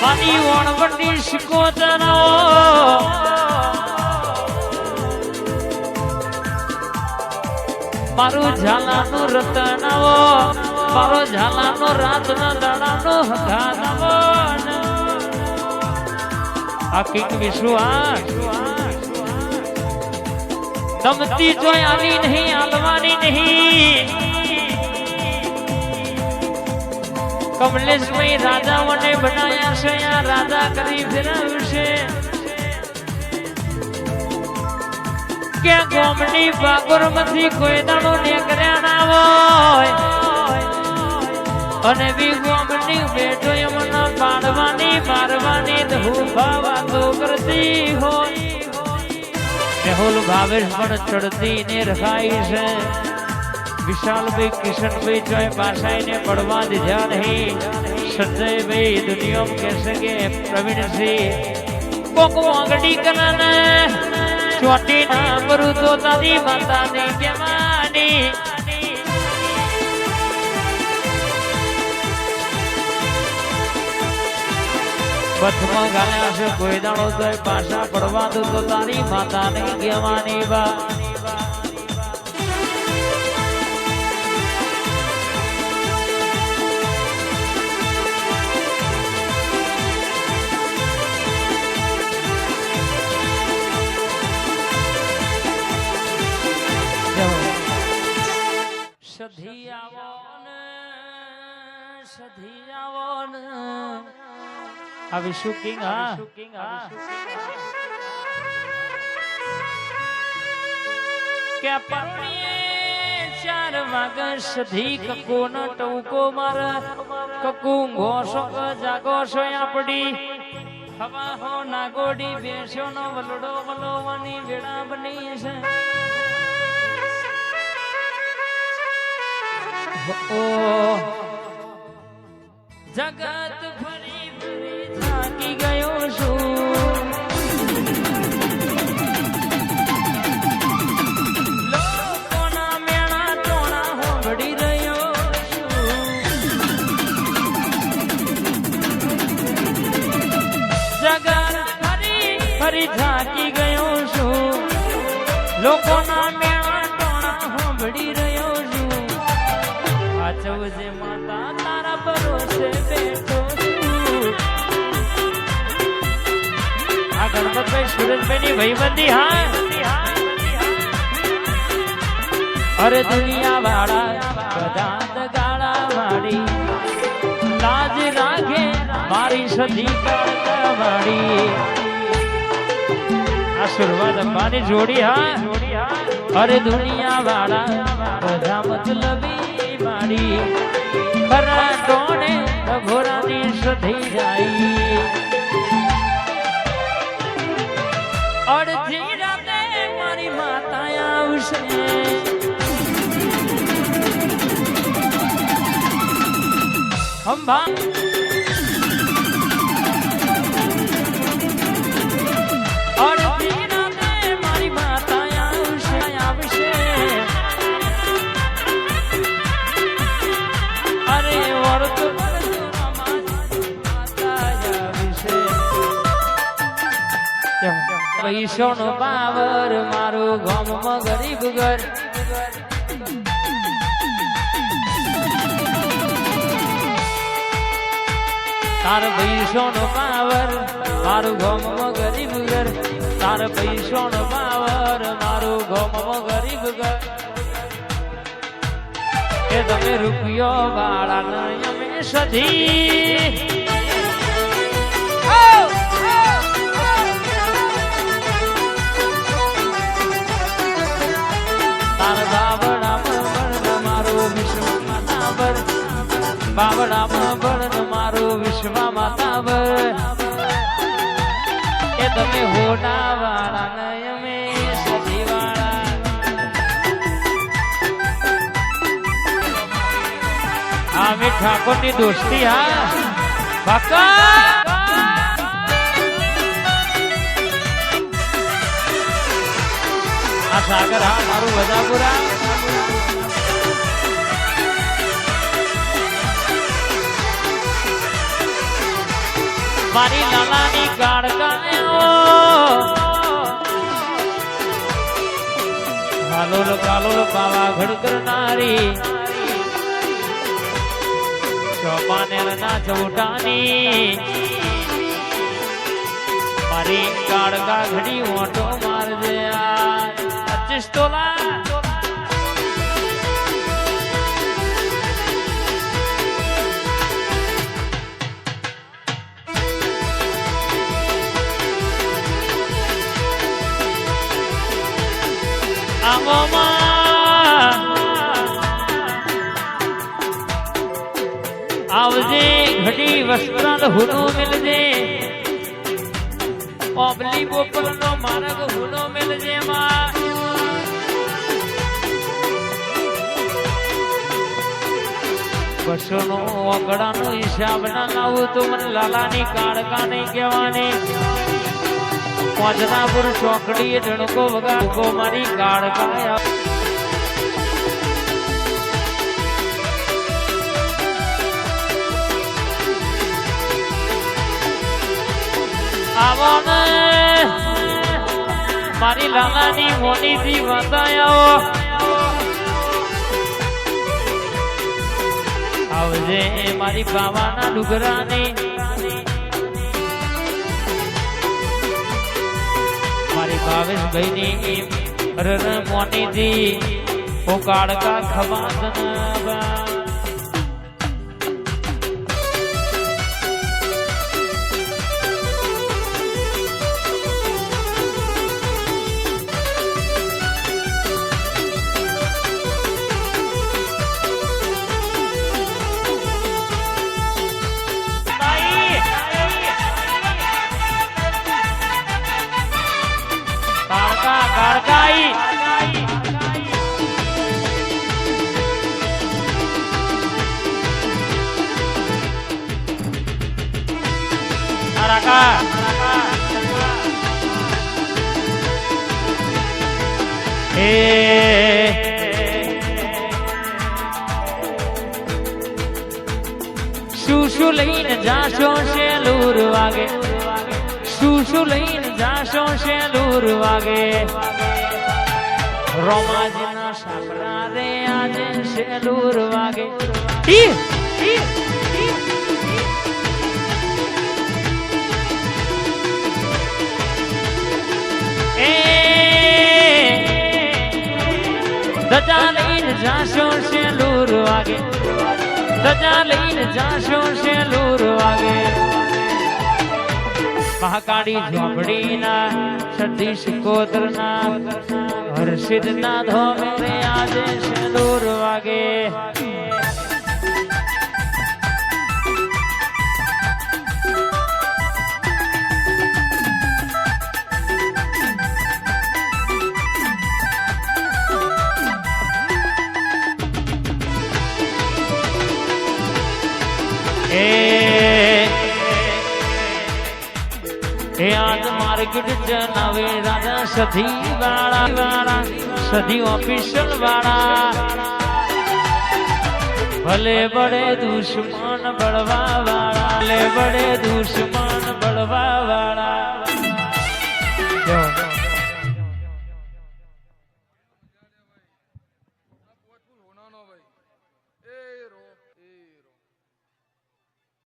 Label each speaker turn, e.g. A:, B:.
A: આની વણવટી શિકોતરો મારું ઝાલાનું રતનાવો મારો ઝાલાનો રાતના દાડાનો હગાનાવો આ કિંગ વિશ્વાસ દમતી જોઈ આલી નહીં આલવાની નહીં કમલેશભાઈ રાજાઓને બનાયા છે આ રાજા કરી ફેરવશે કે ગોમની બાગોરમાંથી કોઈ દાડો નીકળ્યા ના હોય અને બી ગોમની બેઠો એમના પાડવાની મારવાની ધૂપા વાતો કરતી હોય મેહુલ ભાવેશ પણ ચડતી ને રખાઈ છે વિશાલભાઈ કિશનભાઈ જોય પાસાઈને પડવા દીધા નહીં સંજયભાઈ દુનિયામાં કહેશે કે પ્રવીણસિંહ કોક વાંગડી કરાને ચોટી ના કરું તો તારી માતાની કેવાની બથમાં ગાલ્યા છે કોઈ દાડો તો પાછા પડવા દો તો તારી માતાની કેવાની બા આવી શુકિંગ હા કે પરણીએ 4 વાગે સધી કકો ન ટવકો માર કકુ ઘોસો જાગો છો આપડી હવા હો નાગોડી બેસો નો વલડો વલોવાની વેડા બની છે ઓ જગત ફરી ફરી થાકી ગયો છું લોકોના મેણા ટોણા હોંભળી રહ્યો છું જગત ફરી ફરી થાકી ગયો છું લોકોના મેણા ટોણા હોંભળી રહ્યો છું આચવજે માતા તારા ભરોસે બેઠો આ ગણપતભાઈ સુરજભાઈ ની ભાઈબંધી હા અરે દુનિયા વાળા બધા દગાડા વાળી લાજ રાખે મારી સધી કરતા વાળી આ શરૂઆત અંબાની જોડી હા અરે દુનિયા વાળા બધા મતલબી મારી ખરા ટોણે ઘોરાની સધી જાય અડધી રાતે મારી માતા આવશે અંબા અડધી રાતે મારી માતા આવશે અરે વર્ત પૈસો નો પાવર મારું ગામમાં ગરીબ ઘર તાર પૈસો નો પાવર મારું ગામમાં ગરીબ ઘર તાર પૈસો નો પાવર મારું ગામમાં ગરીબ ઘર એ તમે રૂપિયો વાળા અમે સધી બાવડામાં બળન મારું વિશ્વા માતાવર એ તમે હોડા વાળા નય અમે સધી વાળા આ મે ઠાકોર ની દોસ્તી હા બાકા આ સાગર હા મારું વજાપુરા મારી લાલાની કાળકાયો કાલોલ કાલોલ પાવાગઢ કરનારી ચોપાનેરના ચૌટાની મારી કાળકા ઘડી ઓટો મારજે 25 તોલા આવજે ઘડી વસ્ત્રાલ હુનો મિલજે ઓબલી બોપરનો માર્ગ હુનો મિલજે માં બસોનો ઓગડાનો હિસાબ ના લાવું તો મને લાલાની કાળકા નહીં કહેવાની પોજરાપુર ચોકડીએ ઢણકો વગાડકો મારી કાળકા આવો ને મારી લાલાની મોનીથી વતાયો આવજે મારી બાવાના ડુગરાની મારી ભાવેશ ભાઈની રર મોનીથી હું કાળકા ખવાદન કાળકાઈ કાળકા એ શું લઈને જાશો શેલુર વાગે શું લઈને જાશો શેલુર વાગે રોમાજીના સાપડા રે આજે શેલુર વાગે એ ધજા લઈને જાશો શેલુર વાગે ધજા લઈને જાશો શેલુર વાગે મહાકાળી ઝોપડીના સતીશ કોતરના હર્ષિદના ધોમે રે આજે શેલુર વાગે એ આજ માર્કેટ જનાવે રાજા સધી વાળા સધી ઓફિશિયલ વાળા ભલે બડે દુશ્મન બળવા વાળા ભલે બડે દુશ્મન બળવા વાળા